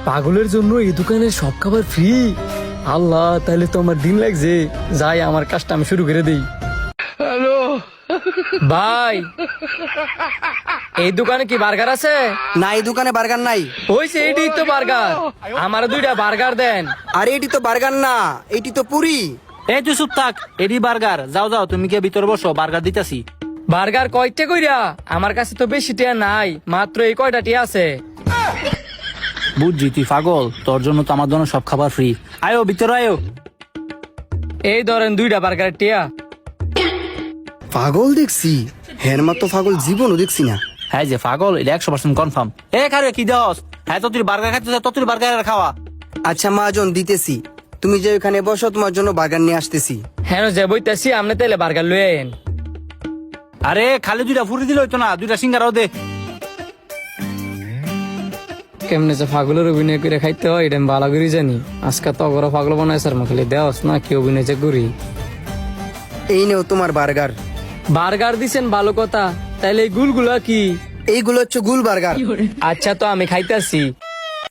পাগলের জন্য এই দোকানের সব খাবার ফ্রি। আল্লাহ, তাহলে তো আমার দিন লাগছে। যাই, আমার কাজটা আমি শুরু করে দিই। ভাই, এই দোকানে কি বার্গার আছে? না, এই দোকানে বার্গার নাই। হইছে, এটি তো বার্গার। আমার 2টা বার্গার দেন। আরে এটি তো বার্গার না, এটি তো পুরি। এই তুই চুপ থাক, এডি বার্গার। যাও যাও, তুমি গিয়ে ভিতরে বসো, বার্গার দিতেছি। বার্গার কয়টা কইরা? আমার কাছে তো বেশি টিয়া নাই, মাত্র এই কয়টা টিয়া আছে। বুঝছি তুই পাগল, তোর জন্য তো আমার জন্য সব খাবার ফ্রি। আয়ো ভিতরে আয়ো। এই ধরেন 2টা বার্গার টিয়া। পাগল দেখছি, হের মতো পাগল জীবনও দেখছি না। হ্যাঁ যে পাগল, এটা 100% কনফার্ম। এ খারে কি দস? হ্যাঁ তো তুই বার্গার খাইতে, তো তুই বার্গার খাওয়া। আচ্ছা মহাজন, দিতেছি। তুমি যে ওখানে বসো, তোমার জন্য বার্গার নিয়ে আসতেছি। হ্যাঁ যে বইতাছি, আপনি তাইলে বার্গার লয়ে আইন। আরে খালি 2টা ফুরি দিলে হইতো না, 2টা সিঙ্গারাও দে। কেমনে যে পাগলের অভিনয় করে খাইতে হয় এটা আমি ভালো করে জানি। আজকে তো অগর পাগল বানায় স্যার, খালি দেওয়াস না কি অভিনয় যে করি। এই নেও তোমার বার্গার। বার্গার দিছেন ভালো কথা, তাইলে এই গুলগুলা কি? এইগুলো হচ্ছে গুল বার্গার। আচ্ছা, তো আমি খাইতাছি।